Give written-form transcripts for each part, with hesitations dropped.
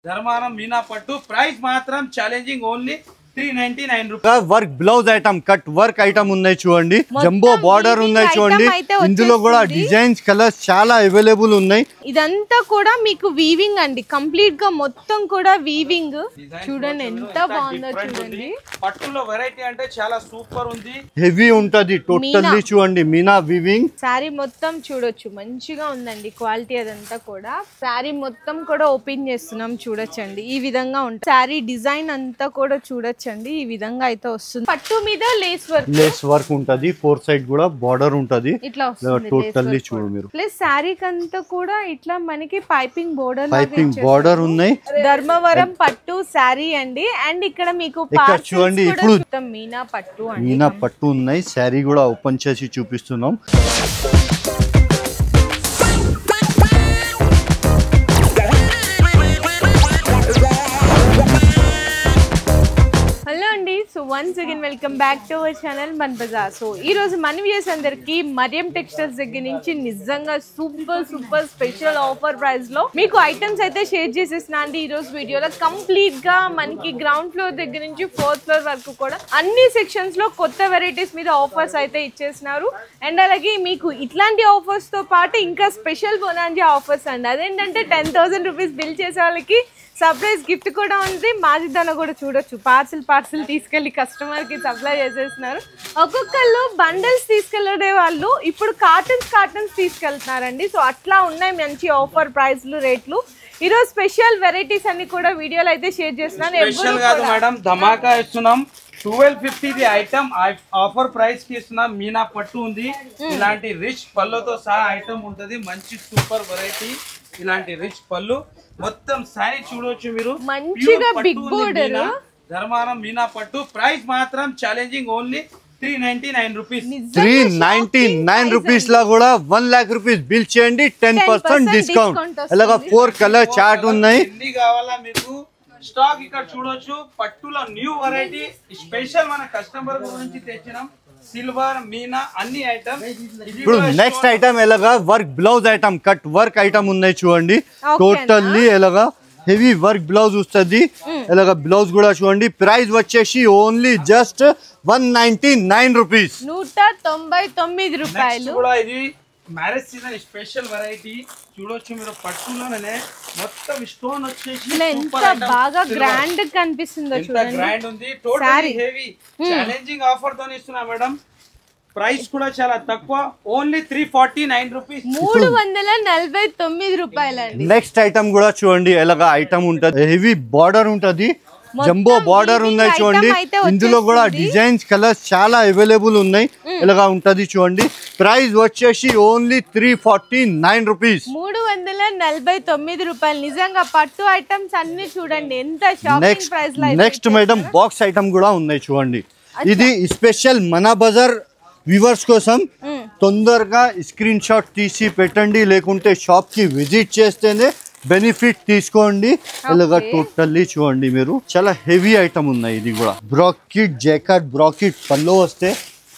ధర్మారం మీనా పట్టు ప్రైస్ మాత్రం challenging only 399 రూపాయస్. Work blouse item cut work item ఉన్నాయి చూడండి, జంబో బార్డర్ ఉన్నాయి చూడండి. ఇందులో కూడా డిజైన్స్ కలర్స్ చాలా అవైలబుల్ ఉన్నాయి. ఇదంతా కూడా మీకు వీవింగ్ అండి, కంప్లీట్ గా మొత్తం కూడా వీవింగ్. చూడండి ఎంత బాగుందో చూడండి. పట్టులో వెరైటీ అంటే చాలా సూపర్ ఉంది, హెవీ ఉంటది టోటల్లీ చూడండి. మీనా వీవింగ్ శారీ మొత్తం చూడొచ్చు, మంచిగా ఉందండి క్వాలిటీ. అదంతా కూడా శారీ మొత్తం కూడా ఓపెన్ చేస్తున్నాం చూడొచ్చండి. ఈ విధంగా ఉంటుంది శారీ డిజైన్ అంతా కూడా చూడొచ్చు. ఈ విధంగా అయితే వస్తుంది. పట్టు మీద లేస్ వర్క్ ఉంటది, ఫోర్ సైడ్ కూడా బార్డర్ ఉంటది. ఇట్లా టోటల్లీ చూడు మీరు. ప్లస్ శారీ కంతా కూడా ఇట్లా మనకి పైపింగ్ బార్డర్ ఉన్నాయి. ధర్మవరం పట్టు శారీ అండి. అండ్ ఇక్కడ మీకు చూడండి ఇప్పుడు మీనా పట్టు ఉన్నాయి. శారీ కూడా ఓపెన్ చేసి చూపిస్తున్నాం. Once again welcome back to our channel మన బజార్. సో ఈ రోజు మన వ్యూయర్స్ అందరికి మరియం టెక్స్టైల్స్ దగ్గర నుంచి నిజంగా super super special offer price లో మీకు ఐటమ్స్ అయితే షేర్ చేసేసిన అండి. ఈ రోజు వీడియోలో కంప్లీట్ గా మనకి గ్రౌండ్ ఫ్లోర్ దగ్గర నుంచి 4th ఫ్లోర్ వరకు కూడా అన్ని సెక్షన్స్ లో కొత్త వెరైటీస్ మీద ఆఫర్స్ అయితే ఇచ్చేసినారు. అండ్ అలాగే మీకు ఇట్లాంటి ఆఫర్స్ తో పాటు ఇంకా స్పెషల్ బోనాంజీ ఆఫర్స్ అండి. అదేంటంటే 10,000 రూపీస్ బిల్ చేసే వాళ్ళకి సర్ప్రైజ్ గిఫ్ట్ కూడా ఉంది. మాజిద్దాన కూడా చూడొచ్చు, పార్సిల్ తీసుకెళ్లి కస్టమర్ కి సప్లై చేసేస్తున్నారు. ఒక్కొక్కళ్ళు బండల్స్ తీసుకెళ్లే వాళ్ళు ఇప్పుడు కార్టన్స్ తీసుకెళ్తున్నారండి. సో అట్లా ఉన్నాయి మంచి ఆఫర్ ప్రైస్లు రేట్లు. ఈ రోజు స్పెషల్ వెరైటీస్ అన్ని కూడా వీడియోలో అయితే షేర్ చేస్తున్నాను. స్పెషల్ కాదు మేడం, ధమాకా ఇస్తున్నాం. 1250 ది ఐటమ్ ఆఫర్ ప్రైస్ కి ఇస్తున్నాం. మీనా పట్టు ఉంది, ఇలాంటి రిచ్ పళ్ళుతో సహా ఐటమ్ ఉంటది. మంచి సూపర్ వెరైటీ, ఇలాంటి రిచ్ పళ్ళు మొత్తం సారీ చూడొచ్చు మీరు. మంచిగా బిగ్ బోర్డర్ ధర్మారం మీనా పట్టు ప్రైస్ మాత్రం ఛాలెంజింగ్ ఓన్లీ 399 రూపీస్. 399 రూపీస్ లో కూడా 1 लाख రూపీస్ బిల్ చేయండి, 10% డిస్కౌంట్. అలాగా 4 కలర్ చార్ట్ ఉన్నాయి. ఎన్ని కావాలా మీకు స్టాక్ ఇక్కడ చూడొచ్చు. పట్టులో న్యూ వెరైటీ స్పెషల్ మన కస్టమర్ గురించి తెచ్చినాం. సిల్వర్ మీనా అన్ని ఐటమ్. ఇప్పుడు నెక్స్ట్ ఐటమ్ ఎలాగా work blouse item cut work item ఉన్నాయి చూడండి. టోటల్లీ ఎలాగా హెవీ వర్క్ బ్లౌజ్ వస్తుంది. ఎలాగా బ్లౌజ్ కూడా చూడండి. ప్రైస్ వచ్చేసి ఓన్లీ జస్ట్ 199 రూపీస్, 199 రూపాయలు. ఇది మ్యారేజ్ సీజన్ స్పెషల్ వెరైటీ చూడొచ్చు మీరు. పట్టులోనే మొత్తం స్టోన్ వచ్చేసి ఎంత బాగా గ్రాండ్ కనిపిస్తుందో చూడండి. గ్రాండ్ ఉంది, టోటల్లీ హెవీ ఛాలెంజింగ్ ఆఫర్ తో ఇస్తున్నా మేడం. ప్రైస్ కూడా చాలా తక్కువ, ఓన్లీ 349 రూపీస్, 349 రూపాయలండి. నెక్స్ట్ ఐటమ్ కూడా చూడండి. ఎలాగా ఐటమ్ ఉంటది, హెవీ బార్డర్ ఉంటది, జంబో బార్డర్ ఉన్నాయి చూడండి. ఇందులో కూడా డిజైన్స్ కలర్స్ చాలా అవైలబుల్ ఉన్నాయి. ఇలాగా ఉంటది చూడండి. ప్రైస్ వచ్చేసి ఓన్లీ 349 రూపీస్, 349 రూపాయలు. నిజంగా పట్టు ఐటమ్స్ అన్ని చూడండి ఎంత షాపింగ్ ప్రైస్ లో. నెక్స్ట్ మేడం బాక్స్ ఐటమ్ కూడా ఉన్నాయి చూడండి. ఇది స్పెషల్ మన బజార్ వ్యూవర్స్ కోసం. తొందరగా స్క్రీన్ షాట్ తీసి పెట్టండి, లేకుంటే షాప్ కి విజిట్ చేస్తేనే బెనిఫిట్ తీసుకోండి. ఇలాగా టోటల్లీ చూడండి మీరు. చాలా హెవీ ఐటమ్ ఉన్నాయి. ఇది కూడా బ్రాకెట్ జాకెట్, బ్రాకెట్ పళ్ళు వస్తే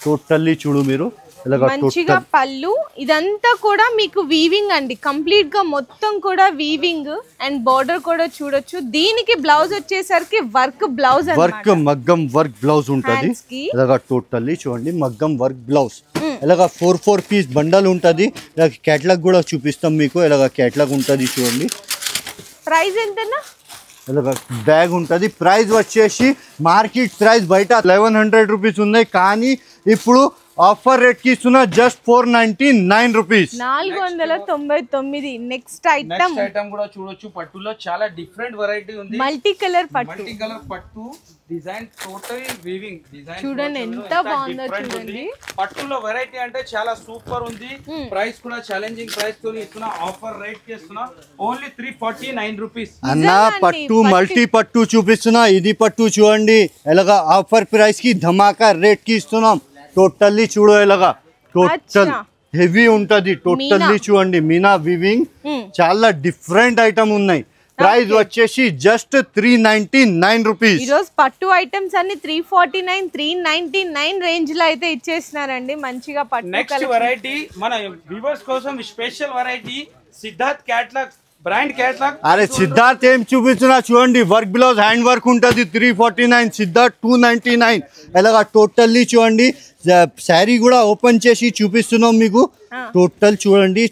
టోటల్లీ చూడు మీరు. మంచిగా పళ్ళు. ఇదంతా కూడా మీకు వీవింగ్ అండి, కంప్లీట్ గా మొత్తం కూడా వీవింగ్. అండ్ బార్డర్ కూడా చూడొచ్చు. దీనికి బ్లౌజ్ వచ్చేసరికి వర్క్ బ్లౌజ్, వర్క్ మగ్గం వర్క్ బ్లౌజ్ ఉంటది. ఇలాగా టోటల్లీ చూడండి మగ్గం వర్క్ బ్లౌజ్. ఇలాగా 4 పీస్ బండల్ ఉంటది. ఇలాగ క్యాటలాగ్ కూడా చూపిస్తాం మీకు. ఇలాగ క్యాటలాగ్ ఉంటది చూడండి. ప్రైస్ ఎంతనా? ఇలాగ బ్యాగ్ ఉంటది. ప్రైస్ వచ్చేసి మార్కెట్ ప్రైస్ బయట 1100 రూపీస్ ఉన్నాయి, కానీ ఇప్పుడు ఆఫర్ రేట్ కి ఇస్తున్నా జస్ట్ 499 రూపీస్, 499. నెక్స్ట్ ఐటమ్ కూడా చూడొచ్చు. పట్టులో చాలా డిఫరెంట్ వెరైటీ ఉంది. మల్టీ కలర్ పట్టు డిజైన్, టోటల్ వీవింగ్ డిజైన్ చూడండి ఎంత బాగుందో చూడండి. పట్టులో వెరైటీ అంటే చాలా సూపర్ ఉంది. ప్రైస్ కూడా ఛాలెంజింగ్ ప్రైస్ తో ఇస్తున్నా. ఆఫర్ రేట్ కి ఇస్తున్నా ఓన్లీ 349 రూపీస్. అన్న పట్టు మల్టీ పట్టు చూపిస్తున్నా. ఇది పట్టు చూడండి. ఎలాగా ఆఫర్ ప్రైస్ కి ధమాకా రేట్ కి ఇస్తున్నాం. టోటల్లీ చూడు. ఎలాగా టోటల్ హెవీ ఉంటది. టోటల్లీ చూడండి మీనా వీవింగ్. చాలా డిఫరెంట్ ఐటమ్ ఉన్నాయి. ప్రైస్ వచ్చేసి జస్ట్ 399 రూపీస్. ఈ రోజు పట్టు ఐటమ్స్ అన్ని 349, 399 రేంజ్ లో అయితే ఇచ్చేస్తున్నారండి. మంచిగా పట్టు. నెక్స్ట్ వెరైటీ మన వ్యూవర్స్ కోసం special variety Siddharth catalogue brand catalogue. అరే సిద్ధార్థ్ ఏం చూపిస్తున్నా చూడండి, వర్క్ బ్లౌజ్ హ్యాండ్ వర్క్ ఉంటుంది 349, సిద్ధార్థ్ 299. అలాగా టోటల్లీ చూడండి, శారీ కూడా ఓపెన్ చేసి చూపిస్తున్నాం మీకు. టోటల్ చూడండి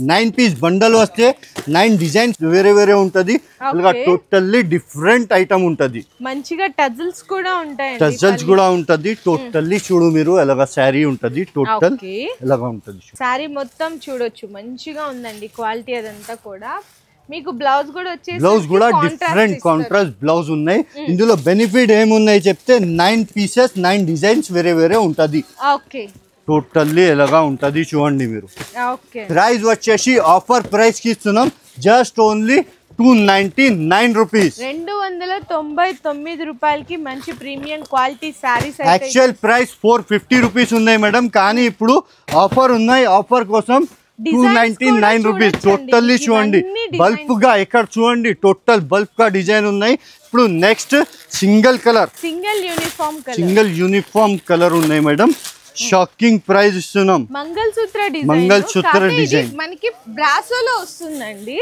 9 పీస్ బండల్ వస్తే 9 డిజైన్స్ వేరే వేరే ఉంటది. అలాగా టోటల్లీ డిఫరెంట్ ఐటమ్ ఉంటది. మంచిగా టజల్స్ కూడా ఉంటాయి, టజల్స్ కూడా ఉంటది. టోటల్లీ చూడు మీరు, అలాగా శారీ ఉంటది. టోటల్ ఎలాగా ఉంటది, శారీ మొత్తం చూడొచ్చు. మంచిగా ఉందండి క్వాలిటీ అదంతా కూడా. మీకు బ్లౌజ్ కూడా వచ్చేసి బ్లౌజ్ కూడా డిఫరెంట్ కాంట్రాస్ట్ బ్లౌజ్ ఉన్నాయి. ఇందులో బెనిఫిట్ ఏమున్నాయి చెప్తే 9 పీసెస్ 9 డిజైన్స్ వేరే వేరే ఉంటది. ఓకే టోటల్లీ ఎలాగా ఉంటది చూడండి మీరు. ఓకే ప్రైస్ వచ్చేసి ఆఫర్ ప్రైస్ కి ఇస్తున్నాం, జస్ట్ ఓన్లీ 299 రూపీస్. 299 రూపాయలకి మంచి premium quality saris. Actual price 450 rupees ఉన్నాయి మేడం, కానీ ఇప్పుడు ఆఫర్ ఉన్నాయి. ఆఫర్ కోసం 299 రూపీస్. టోటల్లీ చూడండి బల్క్ గా, ఎక్కడ చూడండి టోటల్ బల్క్ గా డిజైన్ ఉన్నాయి. ఇప్పుడు next single colour, single uniform colour ఉన్నాయి మేడం. షాకింగ్ ప్రైస్ ఇస్తున్నాం. మంగళసూత్ర డిజైన్ మనకి బ్రాసోలో వస్తుందండి.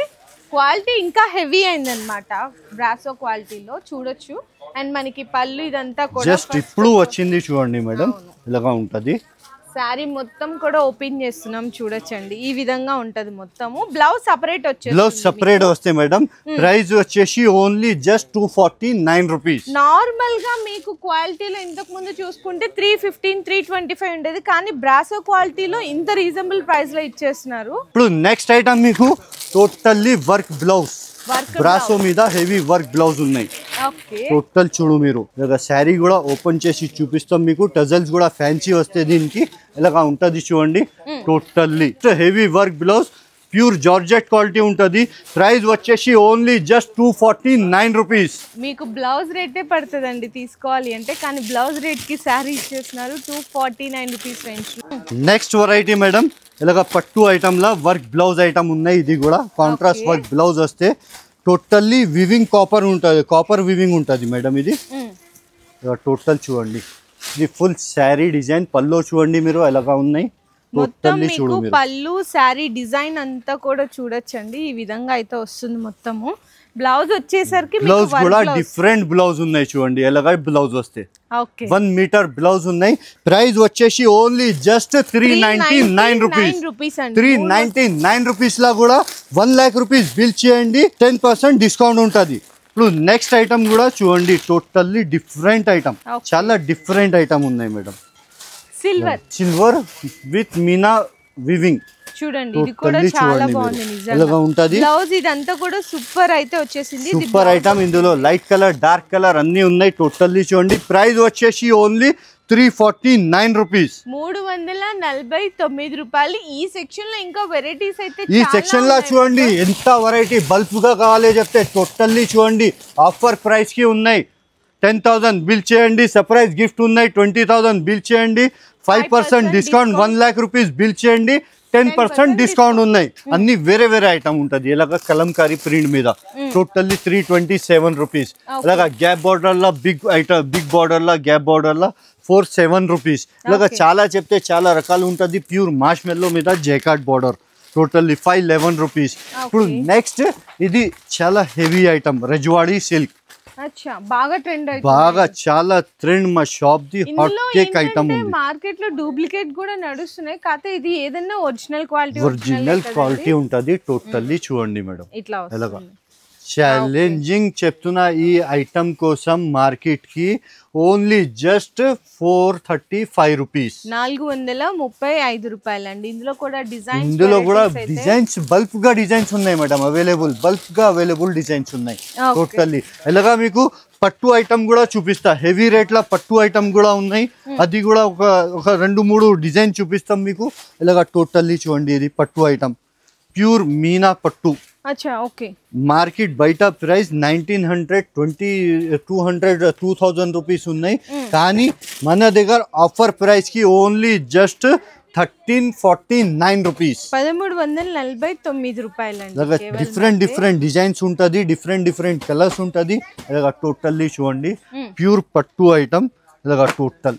క్వాలిటీ ఇంకా హెవీ అయిందనమాట, బ్రాసో క్వాలిటీలో చూడొచ్చు. అండ్ మనకి పళ్ళు ఇదంతా కూడా జస్ట్ ఇప్పుడు వచ్చింది చూడండి మేడం, ఇలాగా ఉంటది. శారీ మొత్తం కూడా ఓపెన్ చేస్తున్నాం చూడొచ్చండి. ఈ విధంగా ఉంటది మొత్తము. బ్లౌజ్ సపరేట్ వచ్చేసి, బ్లౌజ్ సపరేట్ వస్తే మేడం ప్రైస్ వచ్చేసి ఓన్లీ జస్ట్ 249 రూపీస్. నార్మల్ గా మీకు క్వాలిటీలో ఇంతకు ముందు చూసుకుంటే 315, 325 ఉండేది, కానీ బ్రాసో క్వాలిటీలో ఇంత రీజనబుల్ ప్రైస్ లో ఇచ్చేస్తున్నారు. ఇప్పుడు నెక్స్ట్ ఐటమ్ మీకు టోటల్లీ వర్క్ బ్లౌజ్, బ్రాసో మీద హెవీ వర్క్ బ్లౌజ్ ఉన్నాయి. టోటల్ చూడు మీరు, ఇలాగ శారీ కూడా ఓపెన్ చేసి చూపిస్తాం మీకు. టజల్స్ కూడా ఫ్యాన్సీ వస్తే దీనికి ఇలాగా ఉంటది చూడండి. Totally heavy work blouse, pure georgette quality ఉంటది. ప్రైస్ వచ్చేసి ఓన్లీ జస్ట్ 249 రూపీస్. మీకు బ్లౌజ్ రేటే పడుతుందండి తీసుకోవాలి అంటే, కానీ బ్లౌజ్ రేట్ కి శారీ ఇచ్చేస్తున్నారు 249 rupees range. Next variety madam, ఇలాగ పట్టు ఐటమ్ లా వర్క్ బ్లౌజ్ ఐటమ్ ఉన్నాయి. ఇది కూడా కాంట్రాస్ట్ వర్క్ బ్లౌజ్ వస్తే టోటల్లీ వివింగ్ కాపర్ ఉంటుంది, కాపర్ వివింగ్ ఉంటుంది మేడం. ఇది టోటల్ చూడండి, ఇది ఫుల్ శారీ డిజైన్. పల్లో చూడండి మీరు ఎలాగా ఉన్నాయి. మొత్తం మీకు పళ్ళు శారీ డిజైన్ అంతా కూడా చూడొచ్చండి. ఈ విధంగా అయితే వస్తుంది మొత్తము. బ్లౌజ్ వచ్చేసరికి బ్లౌజ్ కూడా డిఫరెంట్ బ్లౌజ్ ఉన్నాయి చూడండి, ఎలాగా బ్లౌజ్ వస్తే 1 మీటర్ బ్లౌజ్ ఉన్నాయి. ప్రైస్ వచ్చేసి ఓన్లీ జస్ట్ 399 రూపీస్. 399 రూపీస్ లా కూడా 1 లాక్ రూపీస్ బిల్ చేయండి, 10% డిస్కౌంట్ ఉంటుంది. ఇప్పుడు నెక్స్ట్ ఐటమ్ కూడా చూడండి, టోటల్లీ డిఫరెంట్ ఐటమ్, చాలా డిఫరెంట్ ఐటమ్ ఉన్నాయి madam. Silver with Meena weaving చూడండి, ఇది కూడా చాలా బాగుంది నిజంగా. బ్లౌజ్ ఇదంతా కూడా సూపర్ అయితే వచ్చేసింది. Super item. ఇందులో లైట్ కలర్, డార్క్ కలర్ అన్ని ఉన్నాయి. టోటల్లీ చూడండి, ప్రైస్ వచ్చేసి ఓన్లీ 349 రూపీస్. 349 రూపాయలు. ఈ సెక్షన్ లో ఇంకా వెరైటీస్ అయితే ఈ సెక్షన్ లో చూడండి ఎంత వెరైటీ. బల్క్ గా కావాలి చెప్తే టోటల్లీ చూడండి ఆఫర్ ప్రైస్ కి ఉన్నాయి. 10,000 బిల్ చేయండి, సర్ప్రైజ్ గిఫ్ట్ ఉన్నాయి. 20,000 బిల్ చేయండి, 5% డిస్కౌంట్. 1 లాక్ రూపీస్ బిల్ చేయండి, 10% డిస్కౌంట్ ఉన్నాయి. అన్ని వేరే వేరే ఐటమ్ ఉంటుంది. ఇలాగా కలంకారీ ప్రింట్ మీద టోటల్లీ 327 రూపీస్. అలాగా గ్యాప్ బార్డర్ లా బిగ్ ఐటమ్, బిగ్ బార్డర్ లా గ్యాప్ బార్డర్ లా 47 రూపీస్. ఇలాగా చాలా చెప్తే చాలా రకాలు ఉంటుంది. ప్యూర్ మాష్ మెల్లో మీద జైకాట్ బార్డర్ టోటల్లీ 511 రూపీస్. ఇప్పుడు నెక్స్ట్ ఇది చాలా హెవీ ఐటమ్, రజ్వాడీ సిల్క్. బాగా చాలా ట్రెండ్. మా shop the hot cake item ఉంది. మార్కెట్ లో డూప్లికేట్ కూడా నడుస్తున్నాయి, కాకపోతే ఇది ఏదైనా ఒరిజినల్ క్వాలిటీ ఉంటది. టోటల్లీ చూడండి మేడం ఎలాగా ఛాలెంజింగ్ చెప్తున్నా. ఈ ఐటమ్ కోసం మార్కెట్ కి ఓన్లీ జస్ట్ 435 రూపీస్. 435 రూపాయలు అండి. ఇందులో కూడా డిజైన్స్ బల్క్ గా డిజైన్స్ ఉన్నాయి మేడం. అవైలబుల్ బల్క్ గా అవైలబుల్ డిజైన్స్ ఉన్నాయి టోటల్లీ. ఎలాగా మీకు పట్టు ఐటమ్ కూడా చూపిస్తా. హెవీ రేట్ లా పట్టు ఐటమ్ కూడా ఉన్నాయి. అది కూడా ఒక 2-3 డిజైన్ చూపిస్తాం మీకు. ఇలాగా టోటల్లీ చూడండి, ఇది పట్టు ఐటమ్, ప్యూర్ మీనా పట్టు. మార్కెట్ బయట ప్రైస్ 1900, 200-2000 రూపీస్ ఉన్నాయి. కానీ మన దగ్గర ఆఫర్ ప్రైస్ కి ఓన్లీ జస్ట్ 1349 రూపీస్. 1349 రూపాయలు. డిఫరెంట్ డిజైన్స్ ఉంటుంది, డిఫరెంట్ కలర్స్ ఉంటుంది. ఇలాగా టోటల్లీ చూడండి, ప్యూర్ పట్టు ఐటమ్. ఇలాగా టోటల్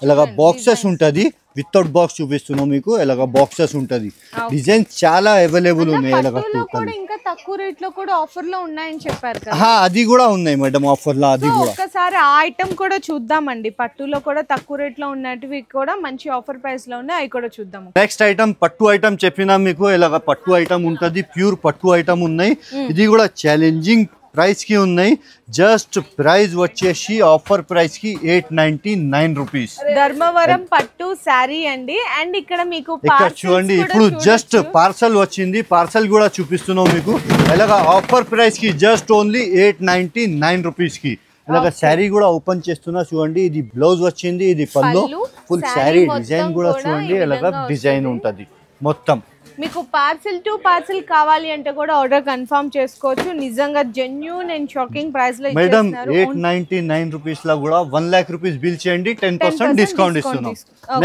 ఇలాగా బాక్సెస్ ఉంటది, వితౌట్ బాక్స్ చూపిస్తున్నాం మీకు. ఇలాగా బాక్సెస్ ఉంటది, డిజైన్స్ చాలా అవైలబుల్ ఉన్నాయి. ఇలాగా టోటల్ ఇంకా తక్కువ రేట్ లో కూడా ఆఫర్ లో ఉన్నాయని చెప్పారు కదా, అది కూడా ఉన్నాయి మేడం ఆఫర్ లో. అది కూడా ఒకసారి ఆ ఐటమ్ కూడా చూద్దామండి. పట్టులో కూడా తక్కువ రేట్ లో ఉన్నటివి కూడా మంచి ఆఫర్ ప్రైస్ లో ఉన్నాయి, అవి కూడా చూద్దాం. నెక్స్ట్ ఐటమ్ పట్టు ఐటమ్ చెప్పినా మీకు. ఇలాగా పట్టు ఐటమ్ ఉంటది, ప్యూర్ పట్టు ఐటమ్ ఉన్నాయి. ఇది కూడా ఛాలెంజింగ్ ప్రైస్ కి ఉన్నాయి. జస్ట్ ప్రైస్ వచ్చేసి ఆఫర్ ప్రైస్ కి 899 రూపీస్. ధర్మవరం పట్టు శారీ అండి. అండ్ ఇక్కడ మీకు ఇక్కడ చూడండి, ఇప్పుడు జస్ట్ పార్సల్ వచ్చింది, పార్సల్ కూడా చూపిస్తున్నాం మీకు. ఇలాగా ఆఫర్ ప్రైస్ కి జస్ట్ ఓన్లీ 899 రూపీస్ కి. ఇలాగా శారీ కూడా ఓపెన్ చేస్తున్నా చూడండి. ఇది బ్లౌజ్ వచ్చింది, ఇది పళ్ళు. ఫుల్ శారీ డిజైన్ కూడా చూడండి, ఇలాగా డిజైన్ ఉంటది మొత్తం. మీకు పార్సిల్ టు పార్సిల్ కావాలి అంటే కూడా ఆర్డర్ కన్ఫర్మ్ చేసుకోవచ్చు. నిజంగా జెన్యూన్ అండ్ షాకింగ్ ప్రైస్ లో మేడం 899 రూపీస్ లో కూడా 1 लाख రూపీస్ బిల్ చేయండి, 10% డిస్కౌంట్ ఇస్తున్నాం.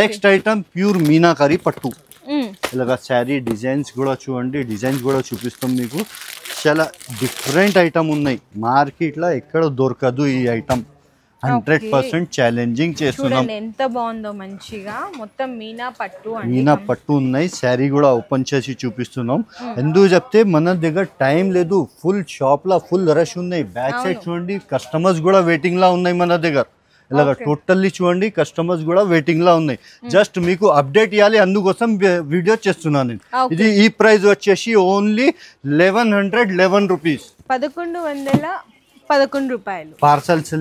నెక్స్ట్ ఐటమ్ ప్యూర్ మీనాకరీ పట్టు. ఇలాగా శారీ డిజైన్స్ కూడా చూడండి, డిజైన్స్ కూడా చూపిస్తాం మీకు. చాలా డిఫరెంట్ ఐటమ్ ఉన్నాయి, మార్కెట్ లో ఎక్కడ దొరకదు ఈ ఐటమ్. 100% ఛాలెంజింగ్ చేస్తున్నాం. ఎంత బాగుందో, మంచిగా మొత్తం మీనా పట్టు. మీనా పట్టు ఉన్నాయి. శారీ కూడా ఓపెన్ చేసి చూపిస్తున్నాం. ఎందుకు చెప్తే మన దగ్గర టైం లేదు, ఫుల్ షాప్ లా ఫుల్ రష్ ఉన్నాయి. బ్యాక్ సైడ్ చూడండి, కస్టమర్స్ కూడా వెయిటింగ్ లా ఉన్నాయి మన దగ్గర. ఇలాగా టోటల్లీ చూడండి, కస్టమర్స్ కూడా వెయిటింగ్ లా ఉన్నాయి. జస్ట్ మీకు అప్డేట్ ఇవ్వాలి, అందుకోసం వీడియో చేస్తున్నాను నేను. ఇది ఈ ప్రైస్ వచ్చేసి ఓన్లీ 1111 రూపీస్. 1111 రూపాయలు పార్సల్స్.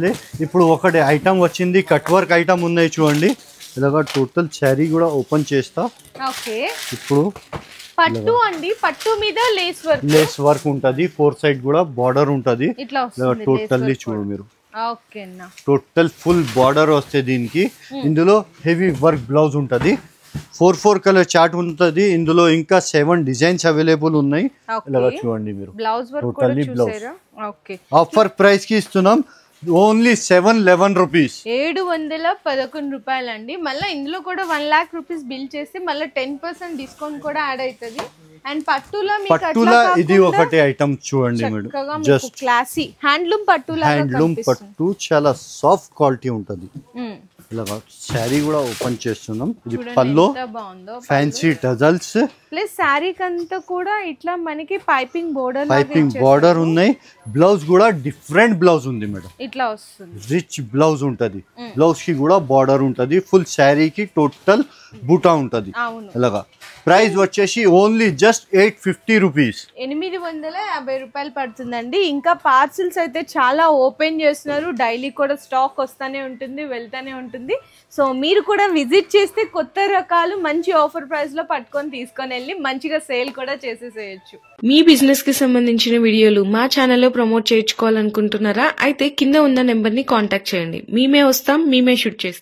ఇప్పుడు ఒకటి ఐటమ్ వచ్చింది, కట్ వర్క్ ఐటమ్ ఉన్నాయి చూడండి. ఇలాగా టోటల్ శారీ కూడా ఓపెన్ చేస్తా. ఓకే, ఇప్పుడు పట్టు అండి. పట్టు మీద లేస్ వర్క్ ఉంటది, 4 సైడ్ కూడా బార్డర్ ఉంటది. ఇట్లా టోటల్లీ చూడు మీరు, ఓకేనా. టోటల్ ఫుల్ బార్డర్ వస్తే దీనికి. ఇందులో హెవీ వర్క్ బ్లౌజ్ ఉంటది, 4 కలర్ చార్ట్ ఉంటది. ఇందులో ఇంకా 7 డిజైన్స్ అవైలబుల్ ఉన్నాయి. ఇలాగా చూడండి మీరు, టోటల్లీ బ్లౌజ్. ఆఫర్ ప్రైస్ కి ఇస్తున్నాం ఓన్లీ 711 రూపీస్. 711 రూపాయలు అండి. మళ్ళీ ఇందులో కూడా 1 लाख రూపీస్ బిల్ చేసి మళ్ళీ 10% డిస్కౌంట్ కూడా యాడ్ అవుతుంది. అండ్ పట్టులా ఇది ఒకటి ఐటమ్ చూడండి మేడం, జస్ట్ క్లాసీ హ్యాండ్లూమ్ పట్టు. చాలా సాఫ్ట్ క్వాలిటీ ఉంటది. ఇలాగా శారీ కూడా ఓపెన్ చేస్తున్నాం. ఇది పల్లో ఫ్యాన్సీ టజల్స్ ప్లస్ శారీ కంతా కూడా ఇట్లా మనకి పైపింగ్ బోర్డర్ ఉన్నాయి. బ్లౌజ్ కూడా డిఫరెంట్ బ్లౌజ్ ఉంది మేడం, ఇట్లా వస్తుంది. రిచ్ బ్లౌజ్ ఉంటది. బ్లౌజ్ కి కూడా బార్డర్ ఉంటది. ఫుల్ శారీకి టోటల్ బూటా ఉంటది. ఇలాగా ప్రైస్ వచ్చేసి ఓన్లీ జస్ట్ 850 రూపీస్. 850 రూపాయలు పడుతుందండి. ఇంకా పార్సిల్స్ అయితే చాలా ఓపెన్ చేస్తున్నారు. డైలీ కూడా స్టాక్ వస్తానే ఉంటుంది, వెళ్తానే ఉంటుంది. సో మీరు కూడా విజిట్ చేస్తే కొత్త రకాలు మంచి ఆఫర్ ప్రైస్ లో పట్టుకొని తీసుకొని వెళ్ళి మంచిగా సేల్ కూడా చేసేసేయచ్చు. మీ బిజినెస్ కి సంబంధించిన వీడియోలు మా ఛానల్లో ప్రమోట్ చేయించుకోవాలనుకుంటున్నారా? అయితే కింద ఉన్న నెంబర్ ని కాంటాక్ట్ చేయండి. మేమే వస్తాం, మేమే షూట్ చేస్తాం.